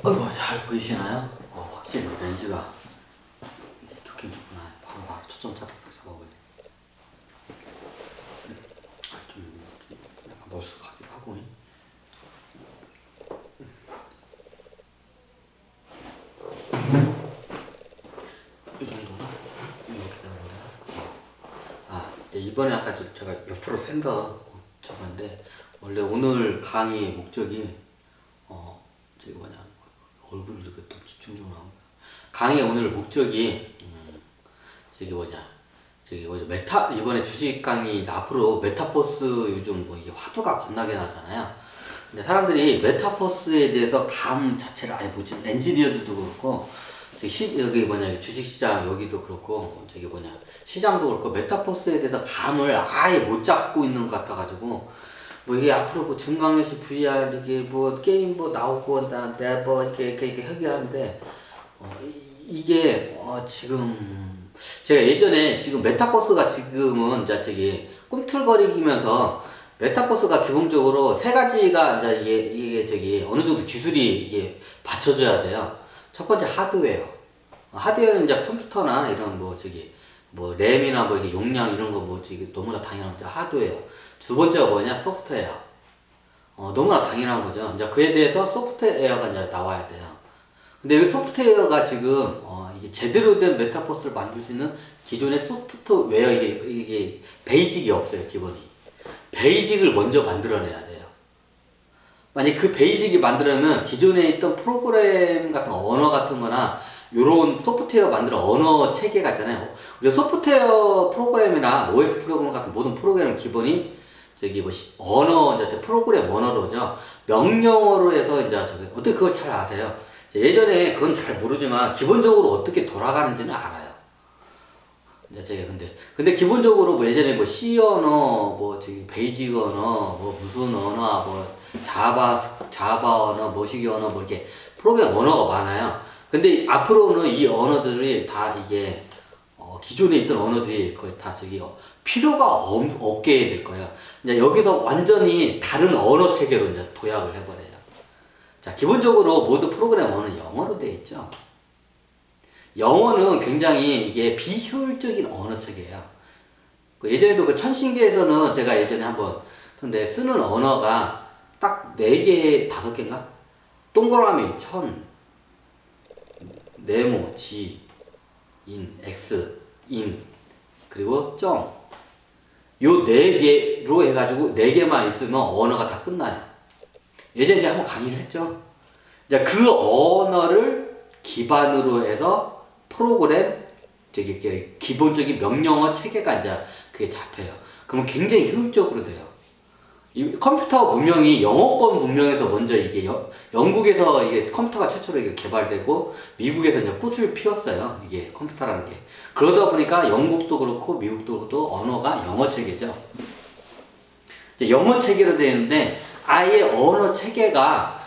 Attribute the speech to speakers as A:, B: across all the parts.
A: 어이구, 잘 보이시나요? 확실히 렌즈가 좋긴 좋구나. 바로 초점 잡아보니. 좀 약간 멀쑥하기도 하고. 이 정도나? 이렇게 되는데. 이번에 아까 제가 옆으로 샌더 적었는데, 원래 오늘 강의의 목적이, 저기 뭐냐, 얼굴을 이렇게 또 집중적으로 나옵니다. 강의 오늘 목적이, 이번에 주식 강의, 저기 메타버스 요즘 뭐 이게 화두가 겁나게 나잖아요. 근데 사람들이 메타버스에 대해서 감 자체를 아예 보지, 엔지니어들도 그렇고, 주식시장 여기도 그렇고, 시장도 그렇고, 메타버스에 대해서 감을 아예 못 잡고 있는 것 같아가지고, 뭐 이게 앞으로 뭐 증강현실 VR, 이게 뭐 게임 뭐 나오고, 뭐 이렇게 하는데, 이게, 지금, 제가 예전에 지금 메타버스가 지금은 꿈틀거리면서 메타버스가 기본적으로 세 가지가 이게 어느 정도 기술이 이게 받쳐줘야 돼요. 첫 번째 하드웨어. 하드웨어는 이제 컴퓨터나 이런 뭐 램이나 뭐 이게 용량 이런 거 너무나 당연한 거죠. 하드웨어. 두 번째가 뭐냐? 소프트웨어. 너무나 당연한 거죠. 이제 그에 대해서 소프트웨어가 이제 나와야 돼요. 근데 이 소프트웨어가 지금 이게 제대로 된 메타버스를 만들 수 있는 기존의 소프트웨어 이게 베이직이 없어요. 기본이. 베이직을 먼저 만들어내야 돼요. 만약 그 베이직이 만들려면 기존에 있던 프로그램 같은 언어 같은 거나 요런 소프트웨어 만드는 언어 체계가 있잖아요. 우리 소프트웨어 프로그램이나 OS 프로그램 같은 모든 프로그램 기본이 프로그램 언어로죠. 명령어로 해서 어떻게 그걸 잘 아세요? 예전에 그건 잘 모르지만 기본적으로 어떻게 돌아가는지는 알아요. 근데 기본적으로 뭐 예전에 뭐 C 언어, 베이직 언어, 뭐 무슨 언어, 뭐 자바 언어, 뭐시기 언어, 뭐 이렇게 프로그램 언어가 많아요. 근데 앞으로는 이 언어들이 다 이게 기존에 있던 언어들이 거의 다 필요가 없게 될 거예요. 이제 여기서 완전히 다른 언어 체계로 이제 도약을 해버려요. 자, 기본적으로 모든 프로그램 언어는 영어로 되어 있죠. 영어는 굉장히 이게 비효율적인 언어 체계예요. 예전에도 그 천신계에서는 제가 예전에 한번 근데 쓰는 언어가 딱 4개, 5개인가? 동그라미, 천, 네모, 지, 인, 엑스, 인, 그리고 점. 요 4개로 해가지고 4개만 있으면 언어가 다 끝나요. 예전에 제가 한번 강의를 했죠. 이제 그 언어를 기반으로 해서 프로그램, 기본적인 명령어 체계가 이제 그게 잡혀요. 그러면 굉장히 효율적으로 돼요. 이 컴퓨터 문명이 영어권 문명에서 먼저 이게 영국에서 이게 컴퓨터가 최초로 이게 개발되고 미국에서 이제 꽃을 피웠어요. 이게 컴퓨터라는 게. 그러다 보니까 영국도 그렇고 미국도 그렇고 언어가 영어 체계죠. 영어 체계로 되는데 아예 언어 체계가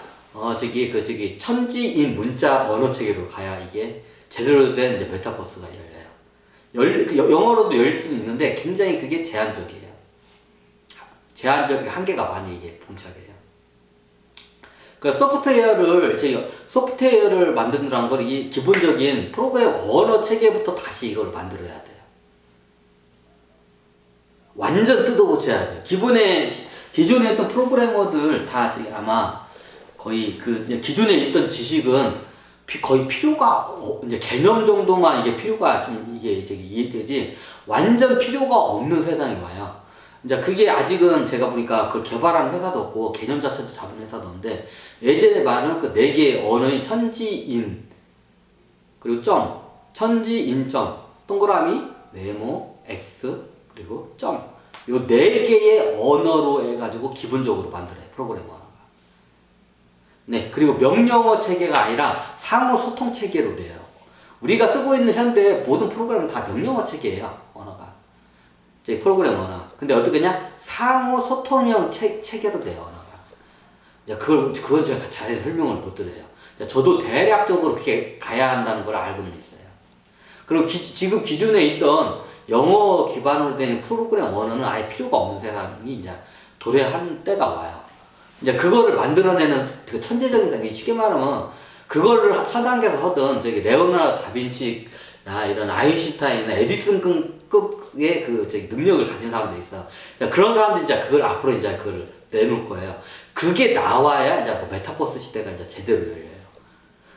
A: 천지인 문자 언어 체계로 가야 이게 제대로 된 이제 메타버스가 열려요. 영어로도 열릴 수는 있는데 굉장히 그게 제한적이에요. 제한적 한계가 많이 이게 봉착해요. 그 소프트웨어를 만든다는 건 이 기본적인 프로그램 언어 체계부터 다시 이걸 만들어야 돼요. 완전 뜯어고쳐야 돼요. 기존에 있던 프로그래머들 다 아마 거의 기존에 있던 지식은 거의 필요가 이제 개념 정도만 이게 필요가 좀 이게 이해되지 완전 필요가 없는 세상이 와요. 이제 그게 아직은 제가 보니까 그걸 개발하는 회사도 없고 개념 자체도 잡은 회사도 없는데 예전에 말하는 그 4개의 언어인 천지인 그리고 점 천지인 점 동그라미 네모 x 그리고 점 요 4개의 언어로 해가지고 기본적으로 만들어요. 프로그램 언어가. 네, 그리고 명령어 체계가 아니라 상호 소통 체계로 돼요. 우리가 쓰고 있는 현대 모든 프로그램은 다 명령어 체계예요. 언어가. 프로그램 언어. 근데 어떻게냐? 상호 소통형 체계로 돼요. 언어가. 그건 제가 자세히 설명을 못 드려요. 저도 대략적으로 그렇게 가야 한다는 걸 알고는 있어요. 그럼 지금 기존에 있던 영어 기반으로 된 프로그램 언어는 아예 필요가 없는 세상이 이제 도래할 때가 와요. 이제 그거를 만들어내는 그 천재적인 세계, 쉽게 말하면 그거를 천상계에서 하던 저기 레오나르도 다빈치나 이런 아인슈타인이나 에디슨급의 그 저기 능력을 가진 사람들이 있어. 그런 사람들이 이제 그걸 앞으로 이제 그걸 내놓을 거예요. 그게 나와야 이제 뭐 메타버스 시대가 이제 제대로 열려요.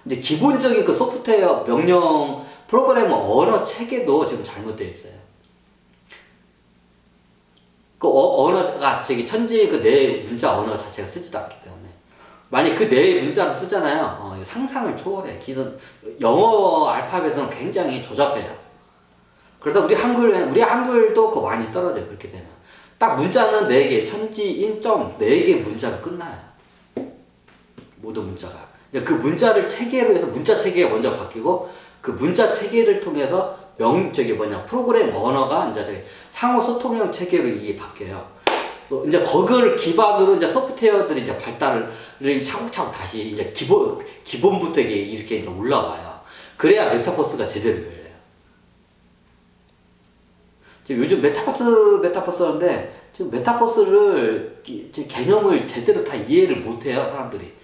A: 근데 기본적인 그 소프트웨어 명령 프로그래머 언어 체계도 지금 잘못되어 있어요. 그 언어가 저기 천지 그 내 문자 언어 자체가 쓰지도 않기 때문에 만약 그 내 문자로 쓰잖아요. 상상을 초월해. 기존 영어 알파벳은 굉장히 조잡해요. 그러다 우리 한글도 그 많이 떨어져요. 그렇게 되면 딱 문자는 4개, 천지인.점 4개 문자로 끝나요. 모든 문자가. 그 문자를 체계로 해서 문자 체계가 먼저 바뀌고 그 문자 체계를 통해서 프로그램 언어가 이제 저기 상호 소통형 체계로 이게 바뀌어요. 이제 거기를 기반으로 이제 소프트웨어들이 이제 발달을 차곡차곡 다시 이제 기본부터 이렇게 이제 올라와요. 그래야 메타버스가 제대로 열려요. 지금 요즘 메타버스 하는데 지금 메타버스를 개념을 제대로 다 이해를 못해요, 사람들이.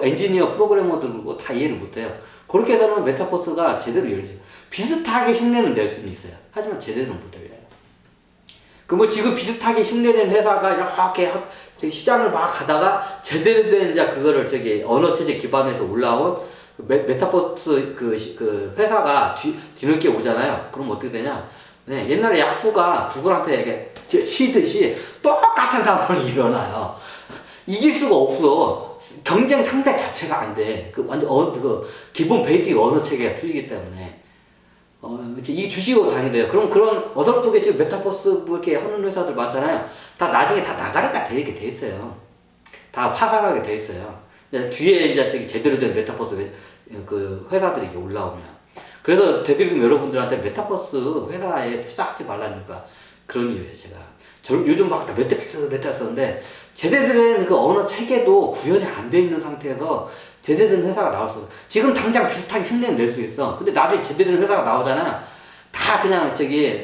A: 엔지니어 프로그래머들도 다 이해를 못해요. 그렇게 해서는 메타버스가 제대로 열리죠. 비슷하게 흉내는 낼 수는 있어요. 하지만 제대로는 못 열려요. 지금 비슷하게 흉내낸 회사가 이렇게 시장을 막 가다가 제대로 된 이제 그거를 언어 체제 기반에서 올라온 메타버스 그 회사가 뒤늦게 오잖아요. 그럼 어떻게 되냐? 네, 옛날에 야후가 구글한테 치듯이 똑같은 상황이 일어나요. 이길 수가 없어. 경쟁 상대 자체가 안 돼. 완전 기본 베이직 언어 체계가 틀리기 때문에. 이 주식으로 당해돼요. 그럼 그런 어설프게 지금 메타버스 뭐 이렇게 하는 회사들 많잖아요. 다 나중에 다 나가리가 되게 돼 있어요. 다 파산하게 돼 있어요. 뒤에 이제 제대로 된 메타버스 그 회사들이 이렇게 올라오면. 그래서 대들금 여러분들한테 메타버스 회사에 투자하지 말라니까 그런 이유예요, 제가. 요즘 막 다 메타버스 하는데 제대로 된 그 언어 체계도 구현이 안 돼 있는 상태에서 제대로 된 회사가 나왔어. 지금 당장 비슷하게 흉내를 낼 수 있어. 근데 나중에 제대로 된 회사가 나오잖아. 다 그냥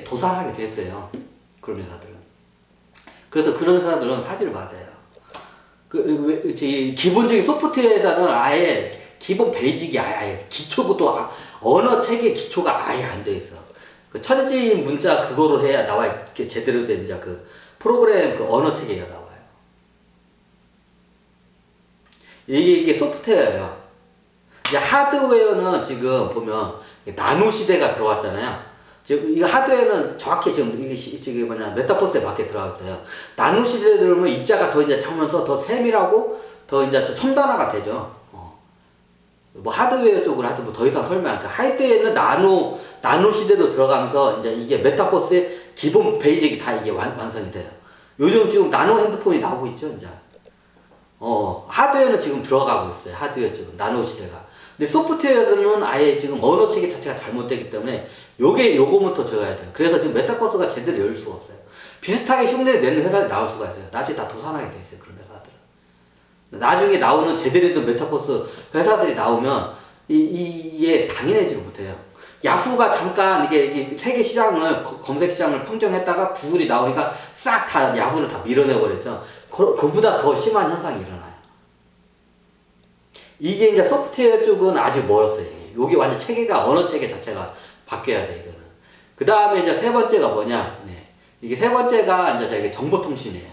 A: 도산하게 됐어요. 그런 회사들은. 그래서 그런 회사들은 사지를 맞아요. 기본적인 소프트웨어 회사는 아예 기본 베이직이 아예 기초부터 언어 체계 기초가 아예 안 돼 있어. 그 천지인 문자 그거로 해야 나와 제대로 된 이제 그 프로그램 그 언어 체계가 나와요. 이게 소프트웨어예요. 이제 하드웨어는 지금 보면 나노 시대가 들어왔잖아요. 지금 이 하드웨어는 정확히 지금 이게 메타버스에 맞게 들어갔어요. 나노 시대에 들어오면 입자가 더 이제 차면서 더 세밀하고 더 이제 첨단화가 되죠. 뭐 하드웨어 쪽으로 하여튼 뭐 더 이상 설명할게요. 하드웨어는 나노 시대로 들어가면서 이제 이게 메타버스의 기본 베이직이 다 이게 완성이 돼요. 요즘 지금 나노 핸드폰이 나오고 있죠, 이제. 하드웨어는 지금 들어가고 있어요. 하드웨어 쪽은 나노 시대가. 근데 소프트웨어는 아예 지금 언어 체계 자체가 잘못되기 때문에 요거부터 적어야 돼요. 그래서 지금 메타버스가 제대로 열 수가 없어요. 비슷하게 흉내를 내는 회사들이 나올 수가 있어요. 나중에 다 도산하게 돼 있어요, 그런 회사들은. 나중에 나오는 제대로 된 메타버스 회사들이 나오면 이게 당연하지를 못해요. 야후가 잠깐 이게 세계 시장을 검색 시장을 평정했다가 구글이 나오니까 싹 다 야후를 다 밀어내버렸죠. 그보다 더 심한 현상이 일어나요. 이게 이제 소프트웨어 쪽은 아직 멀었어요. 여기 완전 체계가 언어 체계 자체가 바뀌어야 돼 이거는. 그 다음에 이제 세 번째가 뭐냐? 네. 이게 세 번째가 이제 정보통신이에요.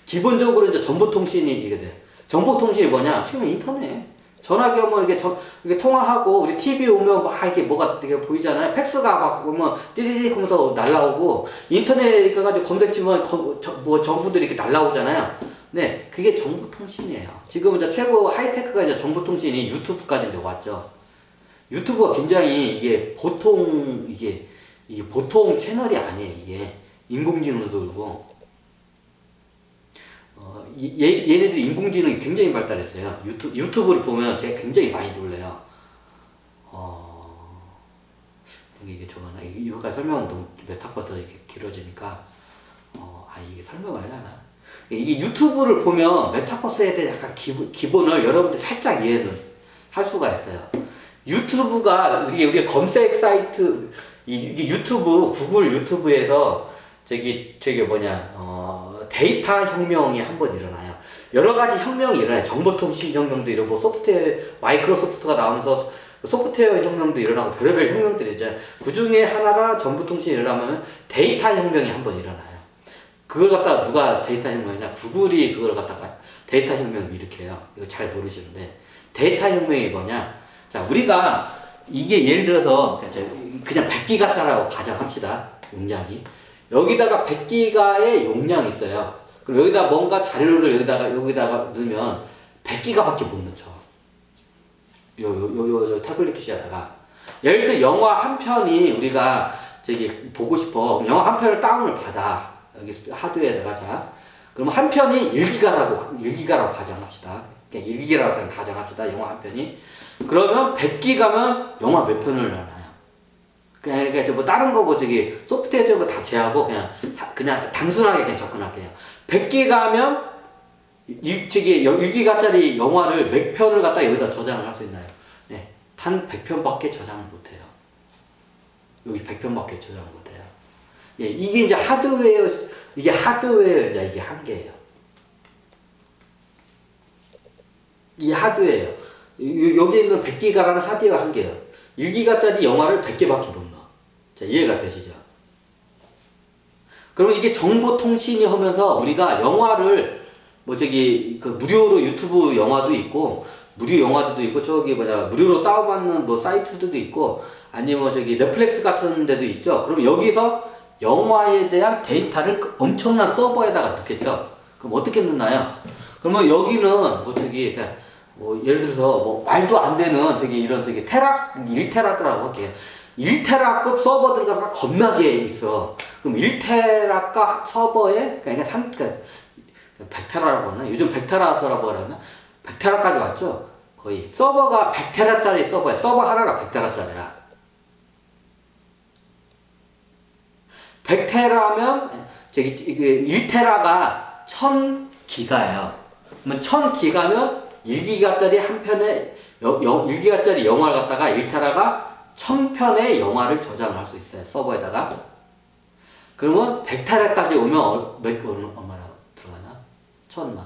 A: 기본적으로 이제 정보통신이 이게 돼. 정보통신이 뭐냐? 지금 인터넷. 전화기 오면 이게 통화하고 우리 TV 오면 막 이게 뭐가 되게 보이잖아요. 팩스가 막 오면 띠리릭 하면서 날라오고 인터넷 가가지고 검색치면 뭐 정보들이 이렇게 날라오잖아요. 네, 그게 정보통신이에요. 지금 이제 최고 하이테크가 이제 정보통신이 유튜브까지 이제 왔죠. 유튜브가 굉장히 이게 보통 보통 채널이 아니에요. 이게 인공지능도 그렇고. 얘네들이 인공지능이 굉장히 발달했어요. 유튜브를 보면 제가 굉장히 많이 놀래요. 이게 저거나, 이거까지 설명은 너무 메타버스 이렇게 길어지니까, 이게 설명을 해야 하나? 이게 유튜브를 보면 메타버스에 대해 약간 기본을 여러분들 살짝 이해는 할 수가 있어요. 유튜브가, 우리 검색 사이트, 이게 구글 유튜브에서 데이터 혁명이 한번 일어나요. 여러 가지 혁명이 일어나요. 정보통신 혁명도 일어나고 소프트웨어 마이크로소프트가 나오면서 소프트웨어 혁명도 일어나고 별의별 혁명들이 이제 그 중에 하나가 정보통신이 일어나면 데이터 혁명이 한번 일어나요. 그걸 갖다가 누가 데이터 혁명이냐? 구글이 그걸 갖다가 데이터 혁명을 일으켜요. 이거 잘 모르시는데 데이터 혁명이 뭐냐? 자, 우리가 이게 예를 들어서 그냥 100기가짜리라고 가정합시다. 용량이. 여기다가 100기가의 용량이 있어요. 그럼 여기다 뭔가 자료를 여기다가 넣으면 100기가밖에 못 넣죠. 요 태블릿 PC에다가. 예를 들어서 영화 한 편이 우리가 보고 싶어. 영화 한 편을 다운을 받아. 여기 하드웨어에다가 자. 그러면 한 편이 1기가라고 가정합시다. 그냥 1기가라고 그냥 가정합시다. 영화 한 편이. 그러면 100기가면 영화 몇 편을 나와요? 그러니까 뭐 다른 거 소프트웨어 다 제하고 그냥 단순하게 그냥 접근할게요. 100기가면 1기가짜리 영화를 몇 편을 갖다 여기다 저장을 할 수 있나요? 네. 단 100편밖에 저장을 못해요. 여기 100편밖에 저장을 못해요. 예, 이게 이제 하드웨어, 이게 한계예요. 이게 하드웨어예요. 여기 있는 100기가라는 하드웨어 한계예요. 1기가짜리 영화를 100개밖에 못 넣어. 자, 이해가 되시죠? 그러면 이게 정보통신이 하면서 우리가 영화를 무료로 유튜브 영화도 있고 무료 영화들도 있고 무료로 다운받는 사이트들도 있고 아니면 넷플릭스 같은 데도 있죠. 그럼 여기서 영화에 대한 데이터를 엄청난 서버에다가 넣겠죠. 그럼 어떻게 넣나요? 그러면 여기는 예를 들어서 말도 안 되는 이런 1테라라고 할게요. 1테라급 서버들가 겁나게 있어. 그럼 1테라급 서버에 그러니까 100테라라고 하나? 요즘 100테라서라고 하나? 100테라까지 왔죠? 거의 서버가 100테라짜리 서버야. 서버 하나가 100테라짜리야. 100테라면 1테라가 1000기가예요. 그러면 1000기가면 1기가짜리 한 편에 1기가짜리 영화를 갖다가 1테라가 1000편의 영화를 저장할 수 있어요. 서버에다가. 그러면 100테라까지 오면 얼마나 들어가나? 1000만.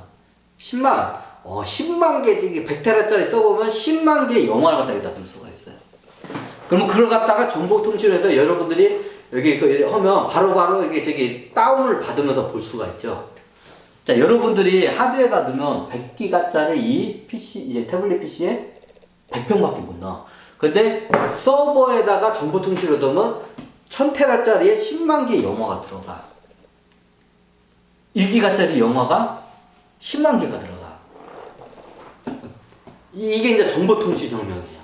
A: 10만. 10만 개, 100테라짜리 서버면 10만 개의 영화를 갖다 여기다 넣을 수가 있어요. 그러면 그걸 갖다가 정보통신에서 여러분들이 여기 하면 바로바로 이게 다운을 받으면서 볼 수가 있죠. 자, 여러분들이 하드웨어가 넣으면 100기가짜리 이 PC, 이제 태블릿 PC에 100편밖에 못 넣어. 근데 서버에다가 정보통신을 넣으면 1000테라짜리에 10만 개의 영화가 들어가. 1기가짜리 영화가 10만 개가 들어가. 이게 이제 정보통신 혁명이에요.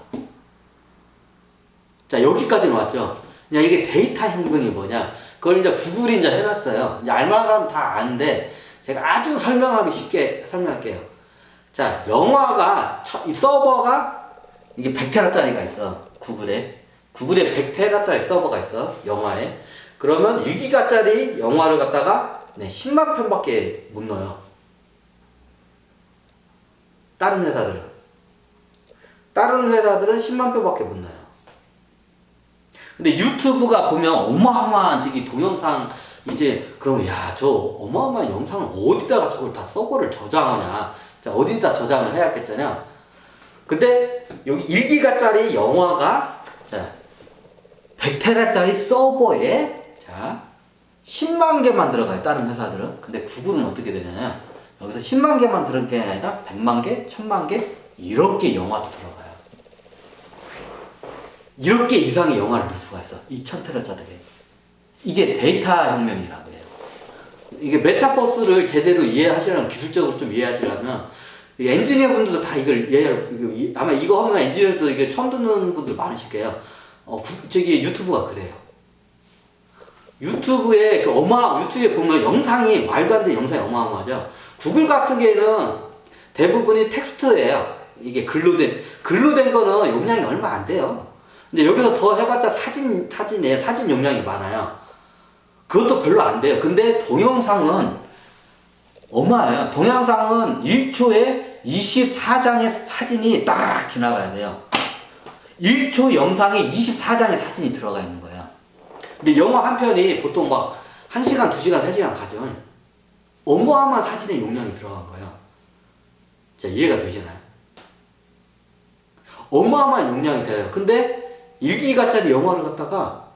A: 자, 여기까지는 왔죠. 이게 데이터 혁명이 뭐냐? 그걸 이제 구글이 이제 해놨어요. 이제 알만한 사람 다 아는데, 제가 아주 설명하기 쉽게 설명할게요. 자, 영화가, 이 서버가, 이게 100테라짜리가 있어. 구글에 100테라짜리 서버가 있어. 영화에. 그러면 1기가짜리 영화를 갖다가, 10만 편밖에 못 넣어요. 다른 회사들은 10만 편밖에 못 넣어요. 근데 유튜브가 보면 어마어마한 동영상 그러면 저 어마어마한 영상을 어디다가 저걸 다 서버를 저장하냐. 자, 어디다 저장을 해야겠잖아요. 근데 여기 1기가짜리 영화가 100테라짜리 서버에 10만 개만 들어가요. 다른 회사들은. 근데 구글은 어떻게 되냐면 여기서 10만 개만 들어간 게 아니라 100만 개, 1000만 개 이렇게 영화도 들어가요. 이렇게 이상의 영화를 볼 수가 있어. 2000테라짜리. 이게 데이터 혁명이라고 해요. 이게 메타버스를 제대로 이해하시려면, 기술적으로 좀 이해하시려면, 엔지니어 분들도 다 이걸 아마 이거 하면 엔지니어도 이게 처음 듣는 분들 많으실 거예요. 유튜브가 그래요. 유튜브에 유튜브에 보면 영상이 말도 안 되는 영상이 어마어마하죠. 구글 같은 경우에는 대부분이 텍스트예요. 이게 글로 된 거는 용량이 얼마 안 돼요. 근데 여기서 더 해봤자 사진 용량이 많아요. 그것도 별로 안 돼요. 근데 동영상은 어마해요. 동영상은 1초에 24장의 사진이 딱 지나가야 돼요. 1초 영상에 24장의 사진이 들어가 있는 거예요. 근데 영화 한 편이 보통 1시간, 2시간, 3시간 가죠. 어마어마한 사진의 용량이 들어간 거예요. 자, 이해가 되시나요? 어마어마한 용량이 돼요. 근데 1기가짜리 영화를 갖다가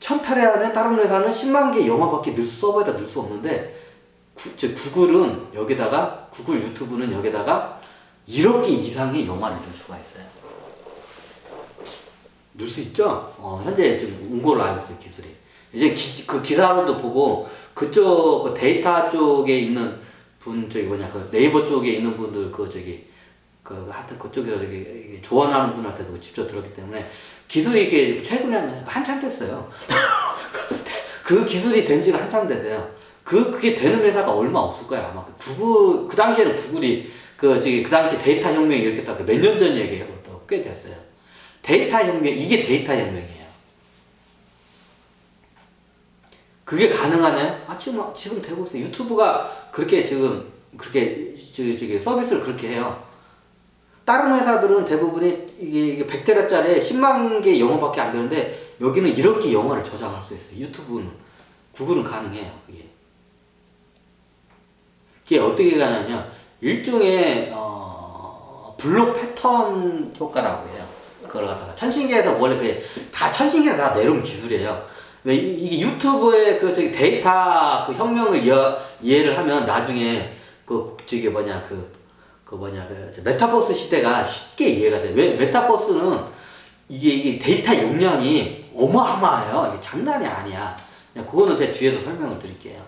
A: 1000탈에 하는 다른 회사는 10만 개 영화밖에 서버에다 넣을 수 없는데 구글은 여기다가 구글 유튜브는 여기다가 1억 개 이상의 영화를 넣을 수가 있어요. 넣을 수 있죠? 현재 지금 온 걸로 알고 있어요, 기술이. 이제 그 기사로도 보고 그쪽 그 데이터 쪽에 있는 분 저기 뭐냐 그 네이버 쪽에 있는 분들 하여튼 그쪽에서 이게 조언하는 분한테도 직접 들었기 때문에 기술이 이게 최근에 한참 됐어요. 그 기술이 된 지가 한참 됐어요. 그게 되는 회사가 얼마 없을 거야 아마. 구글 그 당시에는 구글이 그 당시 데이터 혁명이 이렇게 딱 몇 년 전 얘기예요. 꽤 됐어요. 데이터 혁명 이게 데이터 혁명이에요. 그게 가능하나요? 지금 되고 있어요. 유튜브가 그렇게 지금 그렇게 서비스를 그렇게 해요. 다른 회사들은 대부분이 이게 100테라짜리 10만 개 영어밖에 안 되는데 여기는 이렇게 영어를 저장할 수 있어요. 유튜브는 구글은 가능해요. 그게 어떻게 가능하냐? 일종의 블록 패턴 효과라고 해요. 그걸 갖다가 천신계에서 원래 다 천신계에서 다 내려온 기술이에요. 왜 이게 유튜브의 데이터 그 혁명을 이해를 하면 나중에 메타버스 시대가 쉽게 이해가 돼요. 왜 메타버스는 이게 데이터 용량이 어마어마해요. 이게 장난이 아니야. 그거는 제가 뒤에서 설명을 드릴게요.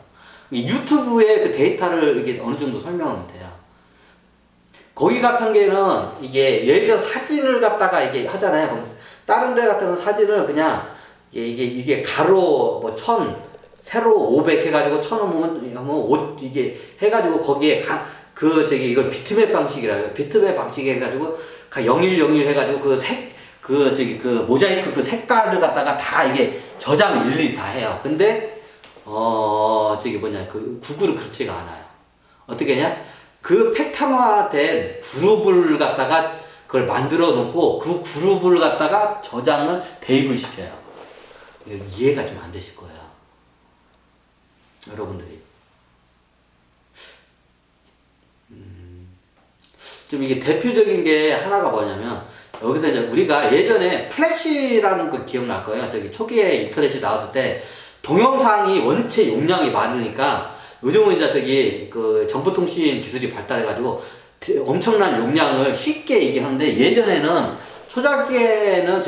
A: 유튜브의 그 데이터를 이게 어느 정도 설명하면 돼요. 거기 같은 게는 이게 예를 들어 사진을 갖다가 이게 하잖아요. 그럼 다른 데 같은 건 사진을 그냥 이게 가로 1000, 세로 500 해가지고 1000 이게 해가지고 거기에 이걸 비트맵 방식이라 해요. 비트맵 방식 해가지고 0101 해가지고 그 모자이크 그 색깔을 갖다가 다 이게 저장을 일일이 다 해요. 근데 구글은 그렇지가 않아요. 어떻게 하냐? 그 패턴화된 그룹을 갖다가 그걸 만들어 놓고 그 그룹을 갖다가 저장을 대입을 시켜요. 이해가 좀 안 되실 거예요. 여러분들이. 좀 이게 대표적인 게 하나가 뭐냐면 여기서 이제 우리가 예전에 플래시라는 거 기억날 거예요. 초기에 인터넷이 나왔을 때 동영상이 원체 용량이 많으니까 요즘은 이제 정보통신 기술이 발달해가지고 엄청난 용량을 쉽게 얘기하는데 예전에는 초창기에는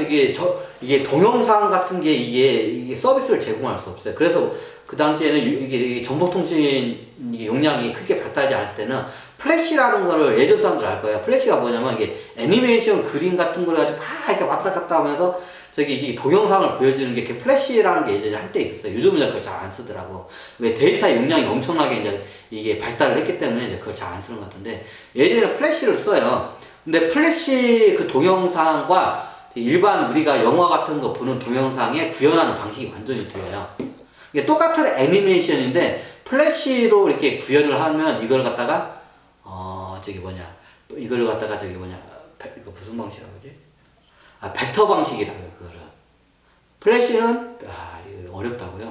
A: 이게 동영상 같은 게 이게 서비스를 제공할 수 없어요. 그래서 그 당시에는 이게 정보통신 용량이 크게 발달하지 않을 때는 플래시라는 거를 예전 사람들 알 거예요. 플래시가 뭐냐면 이게 애니메이션 그림 같은 걸 가지고 막 이렇게 왔다 갔다 하면서 이 동영상을 보여주는 게 플래시라는 게 예전에 한때 있었어요. 요즘은 그걸 잘 안 쓰더라고. 왜 데이터 용량이 엄청나게 이제 이게 발달을 했기 때문에 이제 그걸 잘 안 쓰는 것 같은데 예전에 플래시를 써요. 근데 플래시 그 동영상과 일반 우리가 영화 같은 거 보는 동영상에 구현하는 방식이 완전히 틀려요. 이게 똑같은 애니메이션인데 플래시로 이렇게 구현을 하면 이걸 갖다가 이걸 갖다가 이거 무슨 방식이라고 그러지? 벡터 방식이라고 해요. 그거를. 플래시는 이거 어렵다고요.